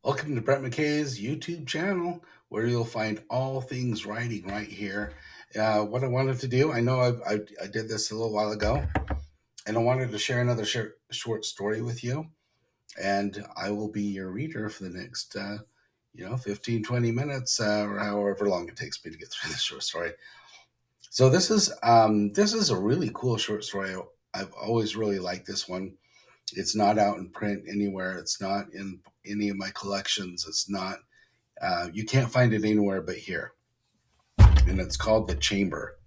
Welcome to Brett McKay's YouTube channel, where you'll find all things writing right here. What I wanted to do, I know I did this a little while ago, and I wanted to share another short story with you. And I will be your reader for the next, 15, 20 minutes, or however long it takes me to get through this short story. So this is a really cool short story. I've always really liked this one. It's not out in print anywhere. It's not in any of my collections. It's not. You can't find it anywhere but here, and it's called The Chamber.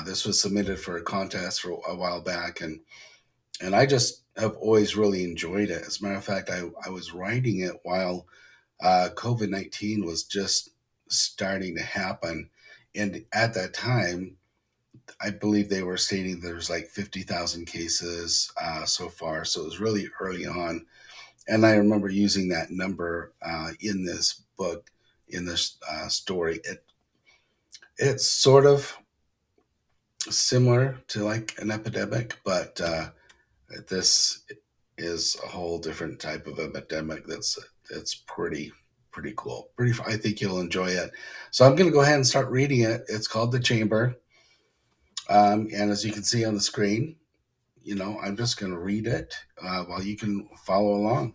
This was submitted for a contest for a while back, and I just have always really enjoyed it. As a matter of fact, I was writing it while COVID-19 was just starting to happen, and at that time, I believe they were stating there's like 50,000 cases so far, so it was really early on. And I remember using that number in this book, in this story. It's sort of similar to like an epidemic, but this is a whole different type of epidemic. That's pretty cool. Pretty, I think you'll enjoy it. So I'm going to go ahead and start reading it. It's called The Chamber, and as you can see on the screen, I'm just going to read it while you can follow along.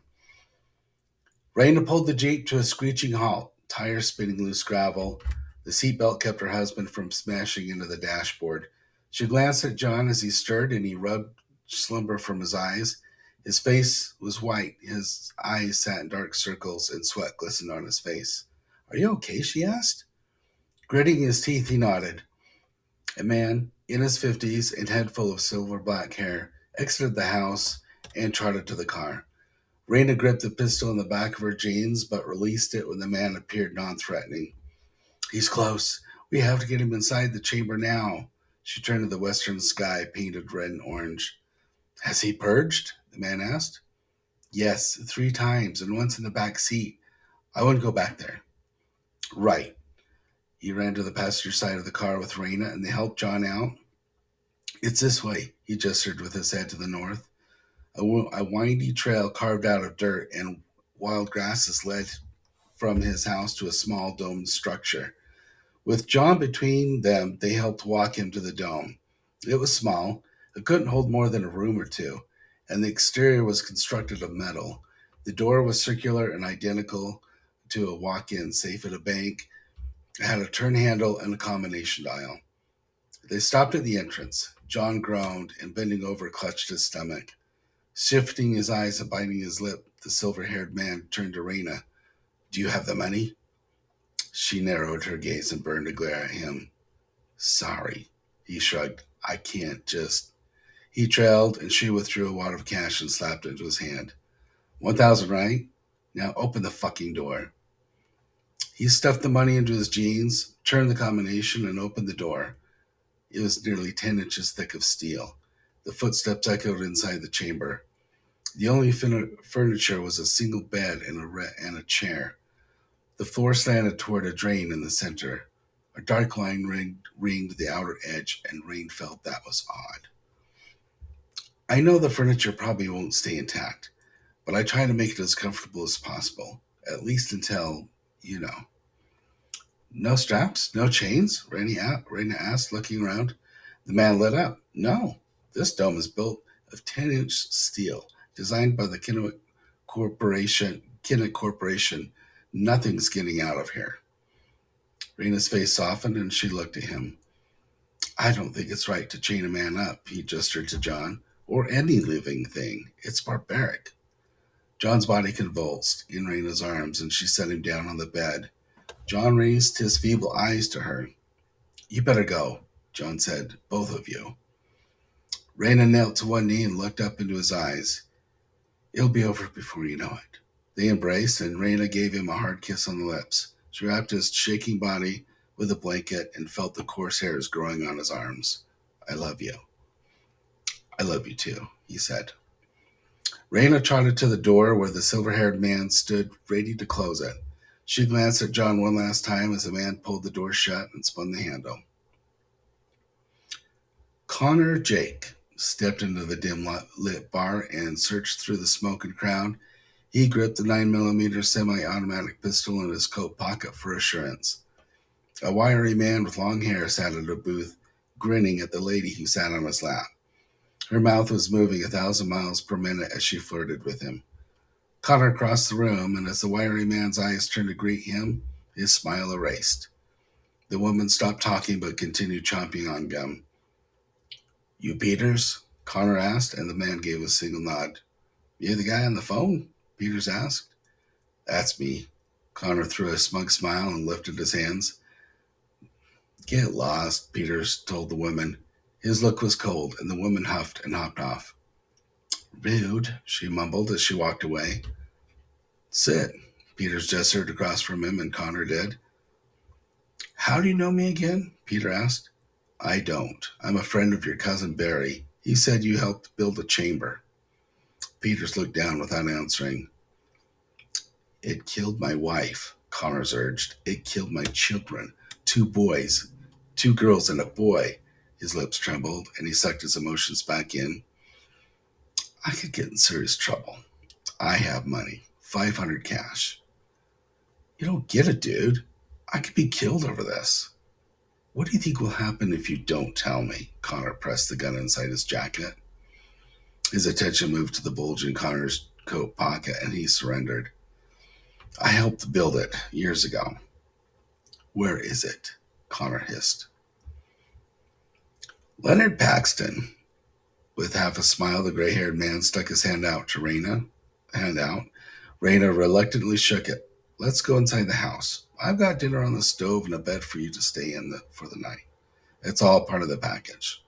Raina pulled the Jeep to a screeching halt, tires spinning loose gravel. The seatbelt kept her husband from smashing into the dashboard. She glanced at John as he stirred and he rubbed slumber from his eyes. His face was white. His eyes sat in dark circles and sweat glistened on his face. Are you okay? She asked. Gritting his teeth, he nodded. A man in his 50s and head full of silver black hair exited the house and trotted to the car. Raina gripped the pistol in the back of her jeans, but released it when the man appeared non threatening. He's close. We have to get him inside the chamber now. She turned to the western sky, painted red and orange. Has he purged? The man asked. Yes, 3 times, and once in the back seat. I wouldn't go back there. Right. He ran to the passenger side of the car with Raina, and they helped John out. It's this way, he gestured with his head to the north. A windy trail carved out of dirt and wild grasses led from his house to a small domed structure. With John between them, they helped walk him to the dome. It was small. It couldn't hold more than a room or two, and the exterior was constructed of metal. The door was circular and identical to a walk in safe at a bank. It had a turn handle and a combination dial. They stopped at the entrance. John groaned and, bending over, clutched his stomach. Shifting his eyes and biting his lip, the silver haired man turned to Raina. Do you have the money? She narrowed her gaze and burned a glare at him. Sorry, he shrugged. I can't just. He trailed, and she withdrew a wad of cash and slapped it into his hand. 1,000, right? Now open the fucking door. He stuffed the money into his jeans, turned the combination, and opened the door. It was nearly 10 inches thick of steel. The footsteps echoed inside the chamber. The only furniture was a single bed and a chair. The floor slanted toward a drain in the center. A dark line ringed the outer edge, and Rain felt that was odd. I know the furniture probably won't stay intact, but I try to make it as comfortable as possible, at least until, you know. No straps? No chains? Raina asked, looking around. The man lit up. No, this dome is built of 10-inch steel, designed by the Kinnick Corporation. Nothing's getting out of here. Raina's face softened and she looked at him. I don't think it's right to chain a man up, he gestured to John, or any living thing. It's barbaric. John's body convulsed in Raina's arms and she set him down on the bed. John raised his feeble eyes to her. You better go, John said, both of you. Raina knelt to one knee and looked up into his eyes. It'll be over before you know it. They embraced, and Raina gave him a hard kiss on the lips. She wrapped his shaking body with a blanket and felt the coarse hairs growing on his arms. I love you. I love you too, he said. Raina trotted to the door where the silver haired man stood ready to close it. She glanced at John one last time as the man pulled the door shut and spun the handle. Connor Jake stepped into the dim lit bar and searched through the smoke and crowd. He gripped the 9mm semi automatic pistol in his coat pocket for assurance. A wiry man with long hair sat at a booth, grinning at the lady who sat on his lap. Her mouth was moving 1,000 miles per minute as she flirted with him. Connor crossed the room, and as the wiry man's eyes turned to greet him, his smile erased. The woman stopped talking but continued chomping on gum. You Peters? Connor asked, and the man gave a single nod. You the guy on the phone? Peters asked. That's me. Connor threw a smug smile and lifted his hands. Get lost, Peters told the woman. His look was cold, and the woman huffed and hopped off. Rude, she mumbled as she walked away. Sit. Peters gestured across from him, and Connor did. How do you know me again? Peter asked. I don't. I'm a friend of your cousin Barry. He said you helped build a chamber. Peters looked down without answering. It killed my wife, Connors urged. It killed my children. 2 boys. 2 girls and a boy. His lips trembled, and he sucked his emotions back in. I could get in serious trouble. I have money. 500 cash. You don't get it, dude. I could be killed over this. What do you think will happen if you don't tell me? Connor pressed the gun inside his jacket. His attention moved to the bulge in Connor's coat pocket, and he surrendered. I helped build it years ago. Where is it? Connor hissed. Leonard Paxton. With half a smile, the gray-haired man stuck his hand out to Raina. Raina reluctantly shook it. Let's go inside the house. I've got dinner on the stove and a bed for you to stay in for the night. It's all part of the package.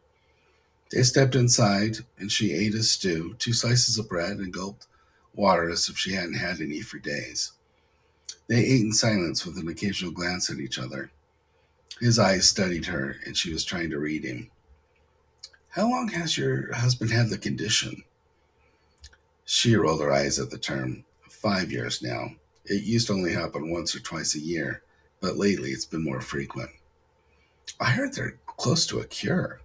They stepped inside, and she ate his stew, 2 slices of bread, and gulped water as if she hadn't had any for days. They ate in silence with an occasional glance at each other. His eyes studied her, and she was trying to read him. How long has your husband had the condition? She rolled her eyes at the term. 5 years now. It used to only happen once or twice a year, but lately it's been more frequent. I heard they're close to a cure.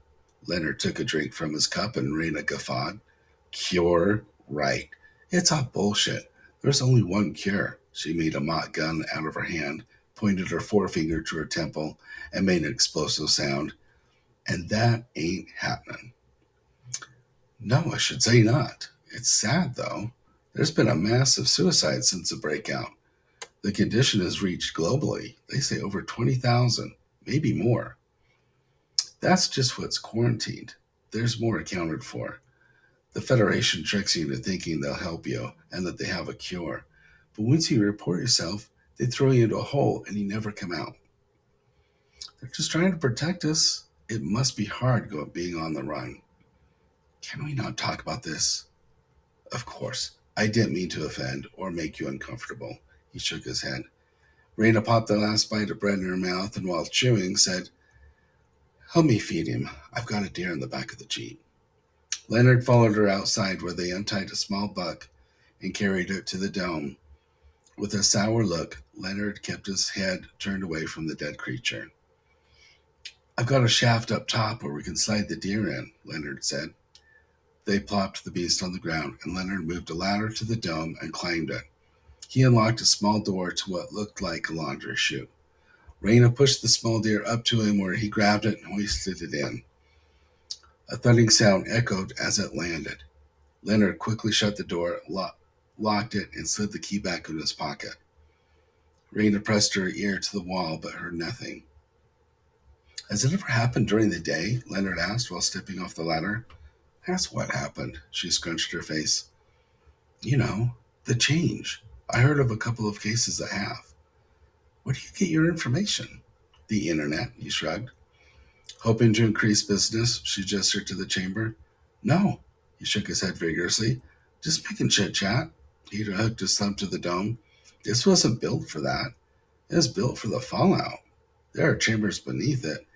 Leonard took a drink from his cup and Raina guffawed. Cure? Right. It's all bullshit. There's only one cure. She made a mock gun out of her hand, pointed her forefinger to her temple, and made an explosive sound. And that ain't happening. No, I should say not. It's sad, though. There's been a massive suicide since the breakout. The condition has reached globally. They say over 20,000, maybe more. That's just what's quarantined. There's more accounted for. The Federation tricks you into thinking they'll help you and that they have a cure. But once you report yourself, they throw you into a hole and you never come out. They're just trying to protect us. It must be hard being on the run. Can we not talk about this? Of course. I didn't mean to offend or make you uncomfortable. He shook his head. Raina popped the last bite of bread in her mouth and while chewing said, Help me feed him. I've got a deer in the back of the Jeep. Leonard followed her outside where they untied a small buck and carried it to the dome. With a sour look, Leonard kept his head turned away from the dead creature. I've got a shaft up top where we can slide the deer in, Leonard said. They plopped the beast on the ground, and Leonard moved a ladder to the dome and climbed it. He unlocked a small door to what looked like a laundry chute. Raina pushed the small deer up to him where he grabbed it and hoisted it in. A thudding sound echoed as it landed. Leonard quickly shut the door, locked it, and slid the key back into his pocket. Raina pressed her ear to the wall but heard nothing. Has it ever happened during the day? Leonard asked while stepping off the ladder. Ask what happened. She scrunched her face. You know, the change. I heard of a couple of cases that have. Where do you get your information? The internet, he shrugged. Hoping to increase business, she gestured to the chamber. No, he shook his head vigorously. Just making chit-chat. He hooked his thumb to the dome. This wasn't built for that. It was built for the fallout. There are chambers beneath it.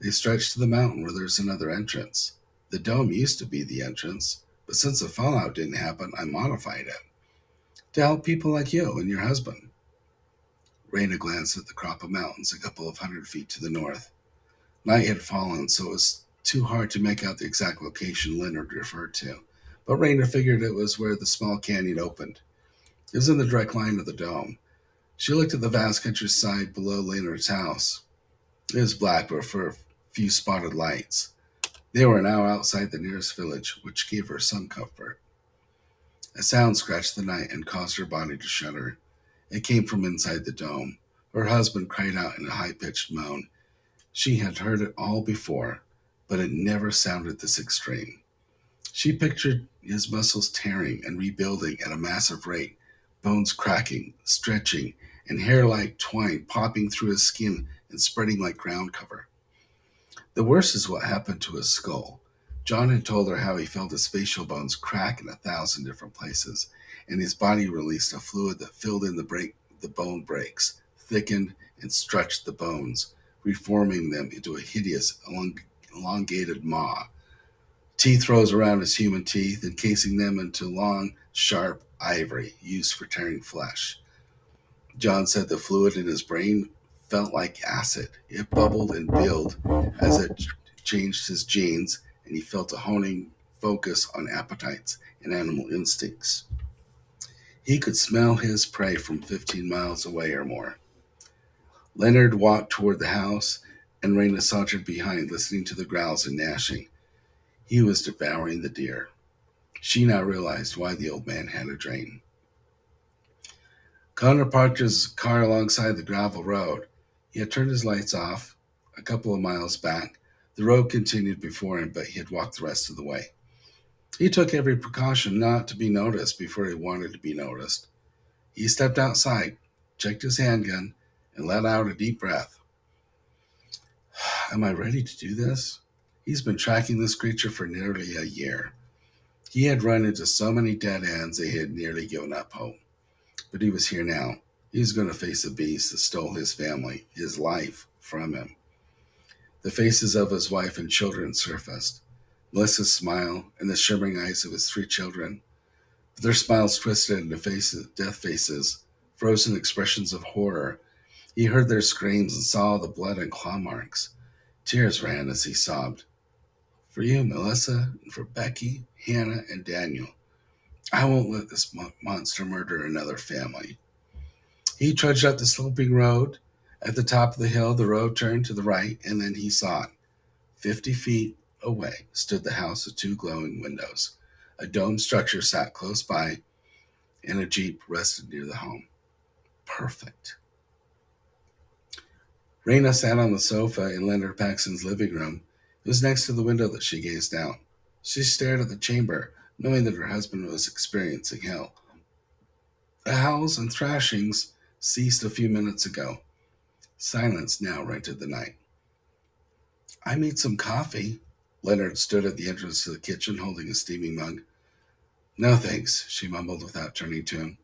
They stretch to the mountain where there's another entrance. The dome used to be the entrance, but since the fallout didn't happen, I modified it. To help people like you and your husband. Raina glanced at the crop of mountains a couple of 100 feet to the north. Night had fallen, so it was too hard to make out the exact location Leonard referred to, but Raina figured it was where the small canyon opened. It was in the direct line of the dome. She looked at the vast countryside below Leonard's house. It was black but for a few spotted lights. They were now outside the nearest village, which gave her some comfort. A sound scratched the night and caused her body to shudder. It came from inside the dome. Her husband cried out in a high pitched moan. She had heard it all before, but it never sounded this extreme. She pictured his muscles tearing and rebuilding at a massive rate, bones cracking, stretching, and hair like twine popping through his skin and spreading like ground cover. The worst is what happened to his skull. John had told her how he felt his facial bones crack in 1,000 different places, and his body released a fluid that filled in the bone breaks, thickened, and stretched the bones, reforming them into a hideous, elongated maw. Teeth rose around his human teeth, encasing them into long, sharp ivory used for tearing flesh. John said the fluid in his brain felt like acid. It bubbled and billed as it changed his genes, and he felt a honing focus on appetites and animal instincts. He could smell his prey from 15 miles away or more. Leonard walked toward the house, and Raina sauntered behind, listening to the growls and gnashing. He was devouring the deer. She now realized why the old man had a drain. Connor parked his car alongside the gravel road. He had turned his lights off a couple of miles back. The road continued before him, but he had walked the rest of the way. He took every precaution not to be noticed before he wanted to be noticed. He stepped outside, checked his handgun, and let out a deep breath. Am I ready to do this? He's been tracking this creature for nearly a year. He had run into so many dead ends that he had nearly given up hope. But he was here now. He was going to face a beast that stole his family, his life, from him. The faces of his wife and children surfaced. Melissa's smile and the shimmering eyes of his 3 children. But their smiles twisted into death faces, frozen expressions of horror. He heard their screams and saw the blood and claw marks. Tears ran as he sobbed. For you, Melissa, and for Becky, Hannah, and Daniel. I won't let this monster murder another family. He trudged up the sloping road. At the top of the hill, the road turned to the right, and then he saw it. 50 feet away stood the house with 2 glowing windows. A domed structure sat close by, and a jeep rested near the home. Perfect. Raina sat on the sofa in Leonard Paxton's living room. It was next to the window that she gazed out. She stared at the chamber, knowing that her husband was experiencing hell. The howls and thrashings ceased a few minutes ago. Silence now rented the night. I made some coffee. Leonard stood at the entrance to the kitchen holding a steaming mug. No thanks, she mumbled without turning to him.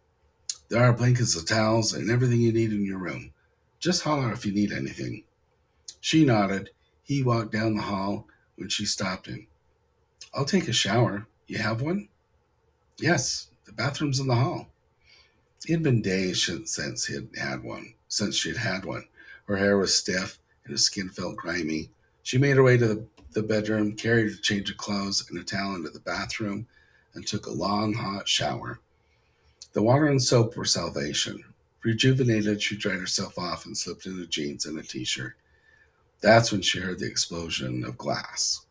There are blankets and towels and everything you need in your room. Just holler if you need anything. She nodded. He walked down the hall when she stopped him. I'll take a shower. You have one? Yes, the bathroom's in the hall. It had been days since she had had one. Her hair was stiff and her skin felt grimy. She made her way to the bedroom, carried a change of clothes and a towel into the bathroom, and took a long, hot shower. The water and soap were salvation. Rejuvenated, she dried herself off and slipped into jeans and a t-shirt. That's when she heard the explosion of glass.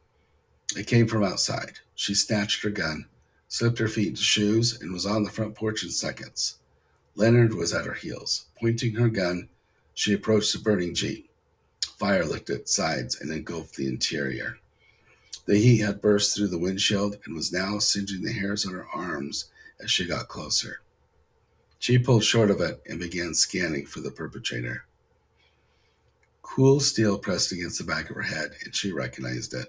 It came from outside. She snatched her gun, slipped her feet into shoes, and was on the front porch in seconds. Leonard was at her heels. Pointing her gun, she approached the burning jeep. Fire licked its sides and engulfed the interior. The heat had burst through the windshield and was now singeing the hairs on her arms as she got closer. She pulled short of it and began scanning for the perpetrator. Cool steel pressed against the back of her head, and she recognized it.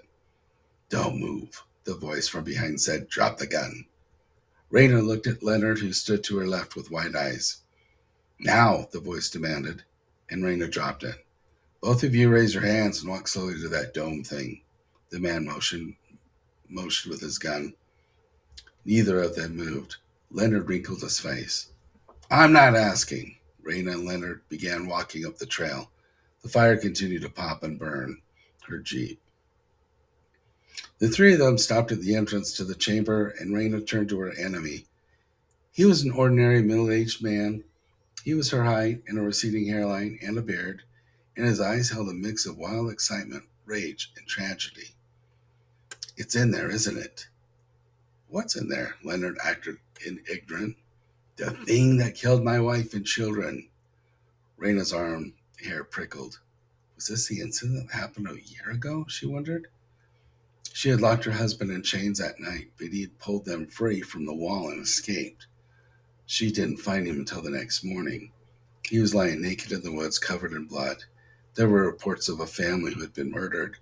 Don't move, the voice from behind said. Drop the gun. Raina looked at Leonard, who stood to her left with wide eyes. Now, the voice demanded, and Raina dropped it. Both of you raise your hands and walk slowly to that dome thing. The man motioned with his gun. Neither of them moved. Leonard wrinkled his face. I'm not asking. Raina and Leonard began walking up the trail. The fire continued to pop and burn her jeep. The 3 of them stopped at the entrance to the chamber, and Raina turned to her enemy. He was an ordinary middle aged man. He was her height and a receding hairline and a beard, and his eyes held a mix of wild excitement, rage, and tragedy. It's in there, isn't it? What's in there? Leonard acted ignorant. The thing that killed my wife and children. Raina's arm hair prickled. Was this the incident that happened a year ago? She wondered. She had locked her husband in chains that night, but he had pulled them free from the wall and escaped. She didn't find him until the next morning. He was lying naked in the woods, covered in blood. There were reports of a family who had been murdered,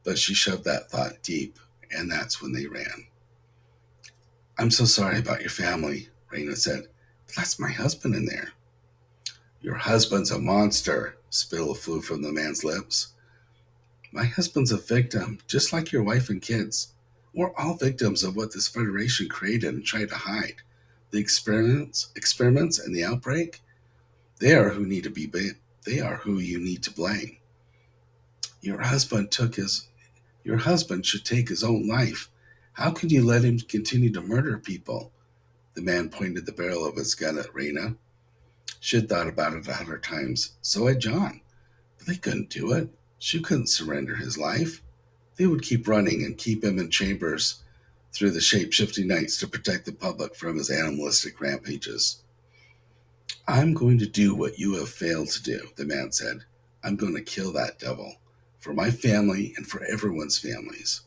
but she shoved that thought deep, and that's when they ran. I'm so sorry about your family, Raina said. But that's my husband in there. Your husband's a monster, spittle flew from the man's lips. My husband's a victim, just like your wife and kids. We're all victims of what this Federation created and tried to hide. The experiments and the outbreak, they are who need to be they are who you need to blame. Your husband took his Your husband should take his own life. How could you let him continue to murder people? The man pointed the barrel of his gun at Raina. She had thought about it 100 times. So had John. But they couldn't do it. She couldn't surrender his life. They would keep running and keep him in chambers through the shape-shifting nights to protect the public from his animalistic rampages. I'm going to do what you have failed to do, the man said. I'm going to kill that devil. For my family and for everyone's families.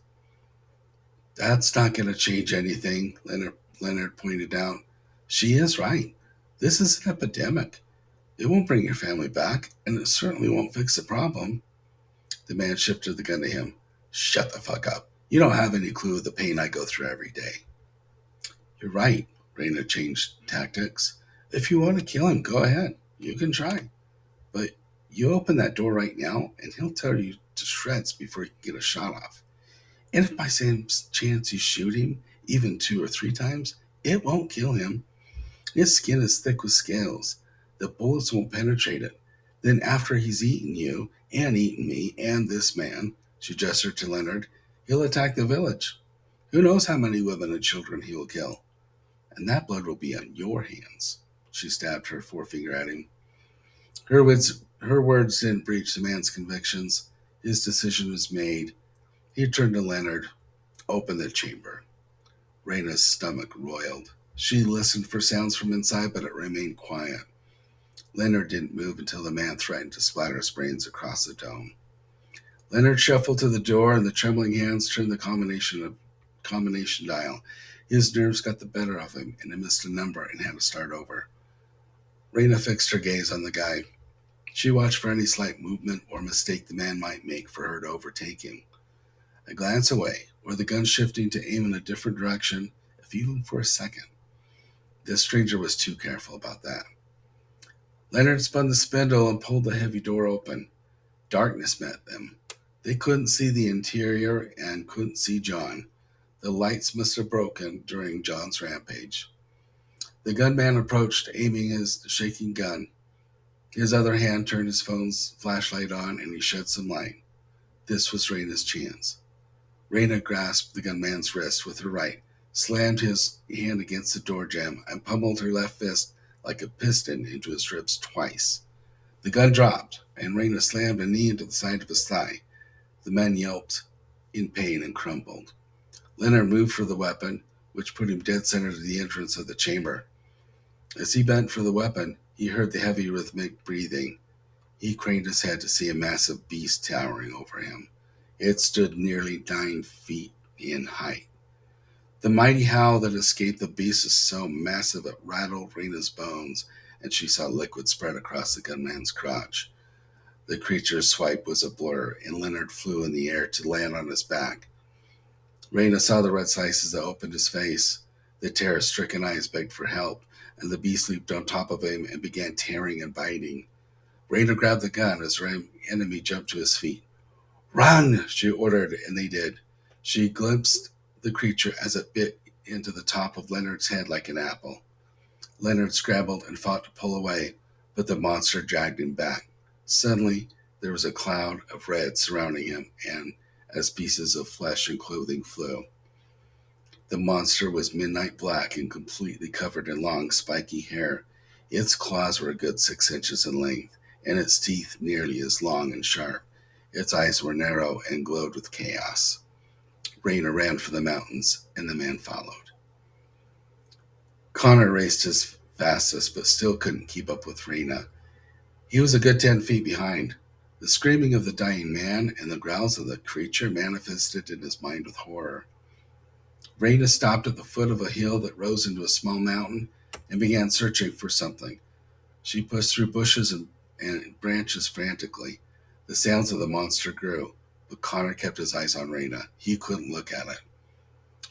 That's not going to change anything, Leonard pointed out. She is right. This is an epidemic. It won't bring your family back, and it certainly won't fix the problem. The man shifted the gun to him. Shut the fuck up. You don't have any clue of the pain I go through every day. You're right. Raina changed tactics. If you want to kill him, go ahead. You can try. But you open that door right now, and he'll tear you to shreds before he can get a shot off. And if by some chance you shoot him, even 2 or 3 times, it won't kill him. His skin is thick with scales. The bullets won't penetrate it. Then, after he's eaten you, and eaten me, and this man, she gestured to Leonard, he'll attack the village. Who knows how many women and children he will kill? And that blood will be on your hands. She stabbed her forefinger at him. Her words didn't breach the man's convictions. His decision was made. He turned to Leonard. Open the chamber. Raina's stomach roiled. She listened for sounds from inside, but it remained quiet. Leonard didn't move until the man threatened to splatter his brains across the dome. Leonard shuffled to the door, and the trembling hands turned the combination dial. His nerves got the better of him, and he missed a number and had to start over. Raina fixed her gaze on the guy. She watched for any slight movement or mistake the man might make for her to overtake him. A glance away, or the gun shifting to aim in a different direction, if even for a second. This stranger was too careful about that. Leonard spun the spindle and pulled the heavy door open. Darkness met them. They couldn't see the interior and couldn't see John. The lights must have broken during John's rampage. The gunman approached, aiming his shaking gun. His other hand turned his phone's flashlight on, and he shed some light. This was Raina's chance. Raina grasped the gunman's wrist with her right, slammed his hand against the door jamb, and pummeled her left fist like a piston into his ribs twice. The gun dropped, and Raina slammed a knee into the side of his thigh. The man yelped in pain and crumpled. Leonard moved for the weapon, which put him dead center to the entrance of the chamber. As he bent for the weapon, he heard the heavy rhythmic breathing. He craned his head to see a massive beast towering over him. It stood nearly 9 feet in height. The mighty howl that escaped the beast was so massive it rattled Raina's bones, and she saw liquid spread across the gunman's crotch. The creature's swipe was a blur, and Leonard flew in the air to land on his back. Raina saw the red slices that opened his face. The terror-stricken eyes begged for help, and the beast leaped on top of him and began tearing and biting. Raina grabbed the gun as her enemy jumped to his feet. Run, she ordered, and they did. She glimpsed the creature as it bit into the top of Leonard's head like an apple. Leonard scrambled and fought to pull away, but the monster dragged him back. Suddenly, there was a cloud of red surrounding him, and as pieces of flesh and clothing flew. The monster was midnight black and completely covered in long, spiky hair. Its claws were a good 6 inches in length, and its teeth nearly as long and sharp. Its eyes were narrow and glowed with chaos. Raina ran for the mountains, and the man followed. Connor raced his fastest, but still couldn't keep up with Raina. He was a good 10 feet behind. The screaming of the dying man and the growls of the creature manifested in his mind with horror. Raina stopped at the foot of a hill that rose into a small mountain and began searching for something. She pushed through bushes and branches frantically. The sounds of the monster grew, but Connor kept his eyes on Raina. He couldn't look at it.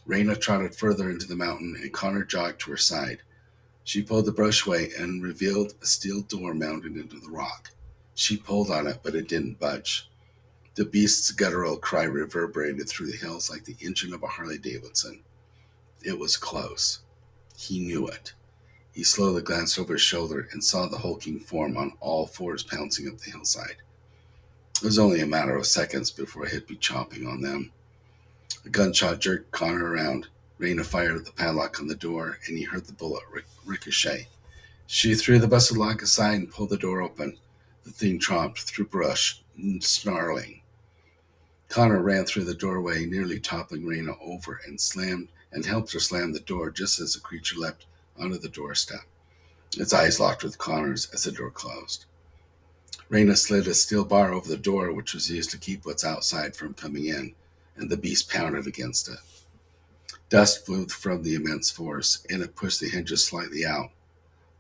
Raina trotted further into the mountain, and Connor jogged to her side. She pulled the brush away and revealed a steel door mounted into the rock. She pulled on it, but it didn't budge. The beast's guttural cry reverberated through the hills like the engine of a Harley Davidson. It was close. He knew it. He slowly glanced over his shoulder and saw the hulking form on all fours pouncing up the hillside. It was only a matter of seconds before he'd be chomping on them. A gunshot jerked Connor around. Raina fired at the padlock on the door, and he heard the bullet ricochet. She threw the busted lock aside and pulled the door open. The thing tromped through brush, snarling. Connor ran through the doorway, nearly toppling Raina over, and helped her slam the door just as the creature leapt onto the doorstep. Its eyes locked with Connor's as the door closed. Raina slid a steel bar over the door, which was used to keep what's outside from coming in, and the beast pounded against it. Dust flew from the immense force, and it pushed the hinges slightly out.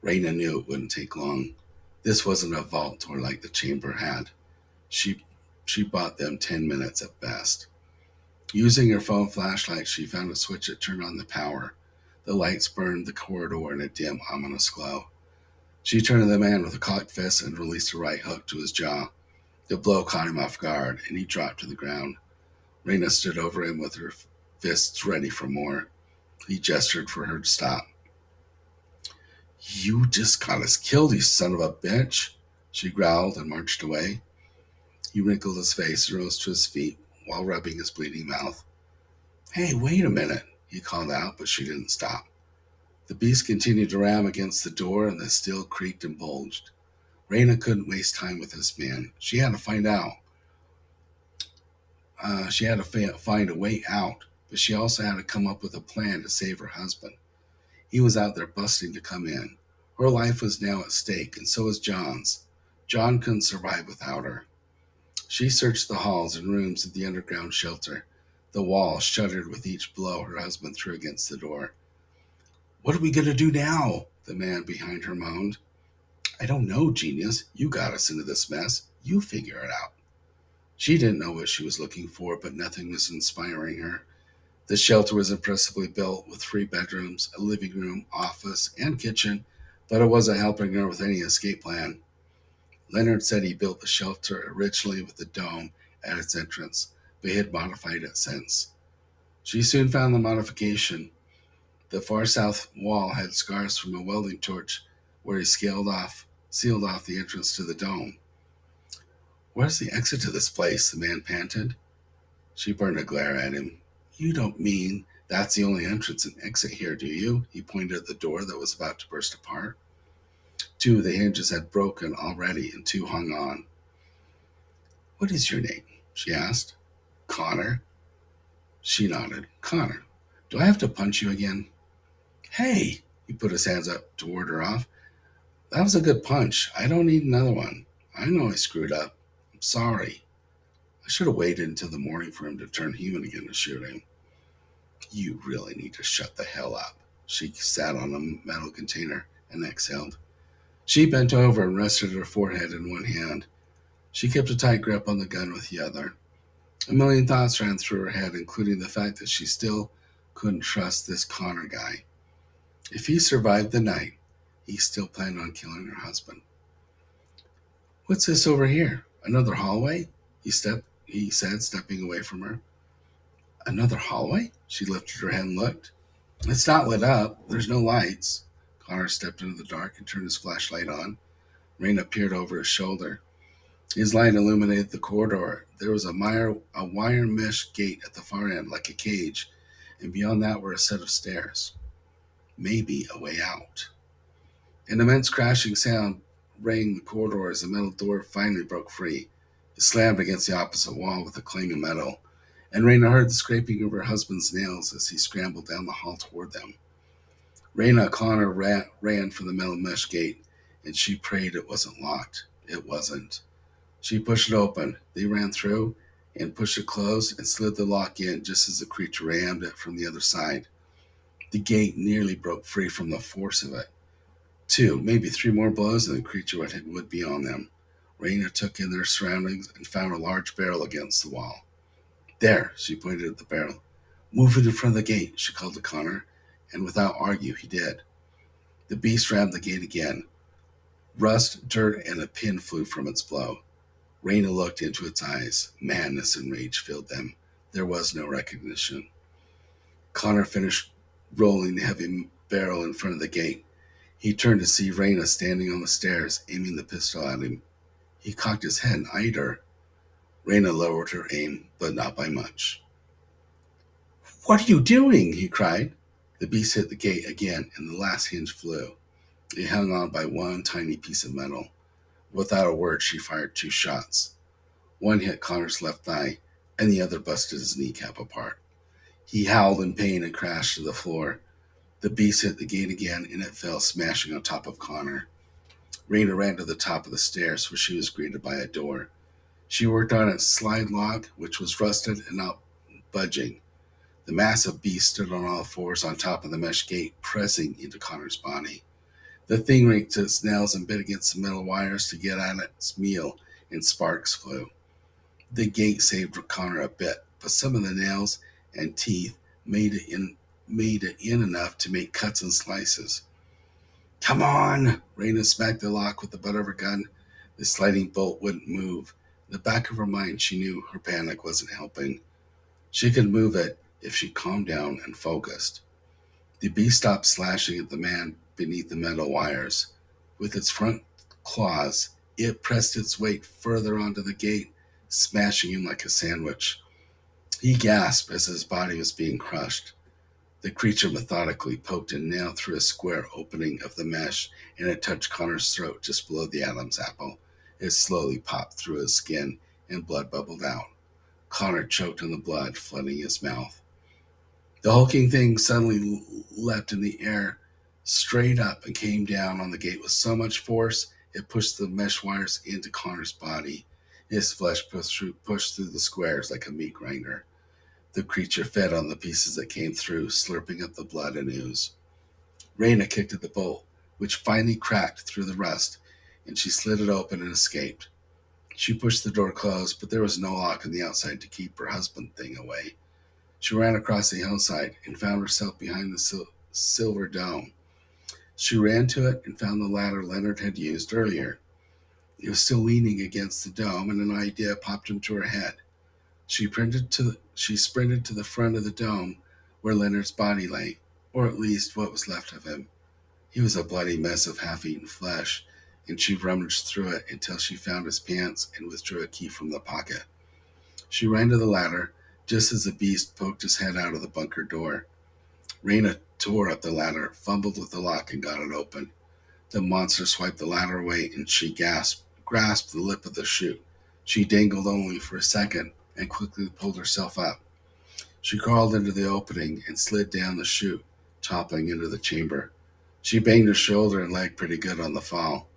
Raina knew it wouldn't take long. This wasn't a vault door like the chamber had. She she bought them 10 minutes at best. Using her phone flashlight, she found a switch that turned on the power. The lights burned the corridor in a dim, ominous glow. She turned to the man with a cocked fist and released a right hook to his jaw. The blow caught him off guard, and he dropped to the ground. Raina stood over him with her fists ready for more. He gestured for her to stop. "You just got us killed, you son of a bitch," she growled and marched away. He wrinkled his face and rose to his feet while rubbing his bleeding mouth. "Hey, wait a minute," he called out, but she didn't stop. The beast continued to ram against the door, and the steel creaked and bulged. Raina couldn't waste time with this man. She had to find out. She had to find a way out, but she also had to come up with a plan to save her husband. He was out there busting to come in. Her life was now at stake, and so was John's. John couldn't survive without her. She searched the halls and rooms of the underground shelter. The walls shuddered with each blow her husband threw against the door. "What are we going to do now?" the man behind her moaned. "I don't know, genius. You got us into this mess. You figure it out." She didn't know what she was looking for, but nothing was inspiring her. The shelter was impressively built with 3 bedrooms, a living room, office, and kitchen, but it wasn't helping her with any escape plan. Leonard said he built the shelter originally with a dome at its entrance, but he had modified it since. She soon found the modification. The far south wall had scars from a welding torch where he sealed off the entrance to the dome. "Where's the exit to this place?" the man panted. She burned a glare at him. "You don't mean that's the only entrance and exit here, do you?" He pointed at the door that was about to burst apart. 2 of the hinges had broken already, and 2 hung on. "What is your name?" she asked. "Connor." She nodded. "Connor, do I have to punch you again?" "Hey!" He put his hands up to ward her off. "That was a good punch. I don't need another one. I know I screwed up. I'm sorry. I should have waited until the morning for him to turn human again to shoot him." "You really need to shut the hell up." She sat on a metal container and exhaled. She bent over and rested her forehead in one hand. She kept a tight grip on the gun with the other. A million thoughts ran through her head, including the fact that she still couldn't trust this Connor guy. If he survived the night, he still planned on killing her husband. "What's this over here? Another hallway?" He said, stepping away from her. "Another hallway?" She lifted her head and looked. "It's not lit up. There's no lights." Connor stepped into the dark and turned his flashlight on. Raina peered over his shoulder. His light illuminated the corridor. There was a wire mesh gate at the far end, like a cage, and beyond that were a set of stairs, maybe a way out. An immense crashing sound rang the corridor as the metal door finally broke free. It slammed against the opposite wall with a clang of metal, and Raina heard the scraping of her husband's nails as he scrambled down the hall toward them. Raina Connor ran for the metal mesh gate, and she prayed it wasn't locked. It wasn't. She pushed it open. They ran through and pushed it closed and slid the lock in just as the creature rammed it from the other side. The gate nearly broke free from the force of it. Two, maybe three more blows, and the creature would be on them. Raina took in their surroundings and found a large barrel against the wall. There, she pointed at the barrel. Move it in front of the gate, she called to Connor, and without argue, he did. The beast rammed the gate again. Rust, dirt, and a pin flew from its blow. Raina looked into its eyes. Madness and rage filled them. There was no recognition. Connor finished rolling the heavy barrel in front of the gate. He turned to see Raina standing on the stairs, aiming the pistol at him. He cocked his head and eyed her. Raina lowered her aim, but not by much. What are you doing? He cried. The beast hit the gate again, and the last hinge flew. It hung on by one tiny piece of metal. Without a word, she fired two shots. One hit Connor's left thigh, and the other busted his kneecap apart. He howled in pain and crashed to the floor. The beast hit the gate again, and it fell smashing on top of Connor. Raina ran to the top of the stairs, where she was greeted by a door. She worked on its slide lock, which was rusted and not budging. The massive beast stood on all fours on top of the mesh gate, pressing into Connor's body. The thing raked its nails and bit against the metal wires to get at its meal, and sparks flew. The gate saved Connor a bit, but some of the nails and teeth made it in enough to make cuts and slices. Come on! Raina smacked the lock with the butt of her gun. The sliding bolt wouldn't move. In the back of her mind, she knew her panic wasn't helping. She could move it if she calmed down and focused. The beast stopped slashing at the man beneath the metal wires. With its front claws, it pressed its weight further onto the gate, smashing him like a sandwich. He gasped as his body was being crushed. The creature methodically poked a nail through a square opening of the mesh, and it touched Connor's throat just below the Adam's apple. It slowly popped through his skin, and blood bubbled out. Connor choked on the blood, flooding his mouth. The hulking thing suddenly leapt in the air, straight up, and came down on the gate with so much force it pushed the mesh wires into Connor's body. His flesh pushed through the squares like a meat grinder. The creature fed on the pieces that came through, slurping up the blood and ooze. Raina kicked at the bolt, which finally cracked through the rust, and she slid it open and escaped. She pushed the door closed, but there was no lock on the outside to keep her husband thing away. She ran across the hillside and found herself behind the silver dome. She ran to it and found the ladder Leonard had used earlier. It was still leaning against the dome, and an idea popped into her head. She sprinted to the front of the dome where Leonard's body lay, or at least what was left of him. He was a bloody mess of half-eaten flesh, and she rummaged through it until she found his pants and withdrew a key from the pocket. She ran to the ladder just as the beast poked his head out of the bunker door. Raina tore up the ladder, fumbled with the lock, and got it open. The monster swiped the ladder away, and she grasped the lip of the chute. She dangled only for a second and quickly pulled herself up. She crawled into the opening and slid down the chute, toppling into the chamber. She banged her shoulder and leg pretty good on the fall.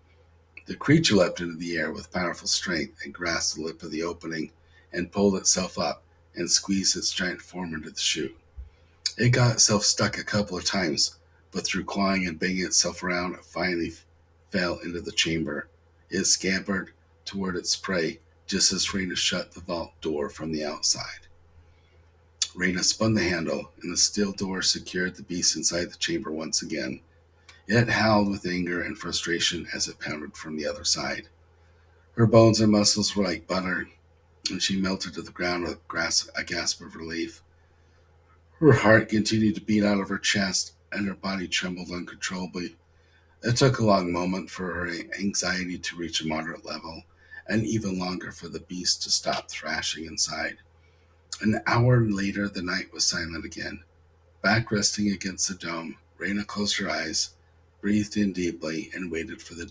The creature leapt into the air with powerful strength and grasped the lip of the opening and pulled itself up and squeezed its giant form into the chute. It got itself stuck a couple of times, but through clawing and banging itself around, it finally fell into the chamber. It scampered toward its prey just as Raina shut the vault door from the outside. Raina spun the handle, and the steel door secured the beast inside the chamber once again. It howled with anger and frustration as it pounded from the other side. Her bones and muscles were like butter, and she melted to the ground with a gasp of relief. Her heart continued to beat out of her chest, and her body trembled uncontrollably. It took a long moment for her anxiety to reach a moderate level, and even longer for the beast to stop thrashing inside. An hour later, the night was silent again. Back resting against the dome, Raina closed her eyes, breathed in deeply, and waited for the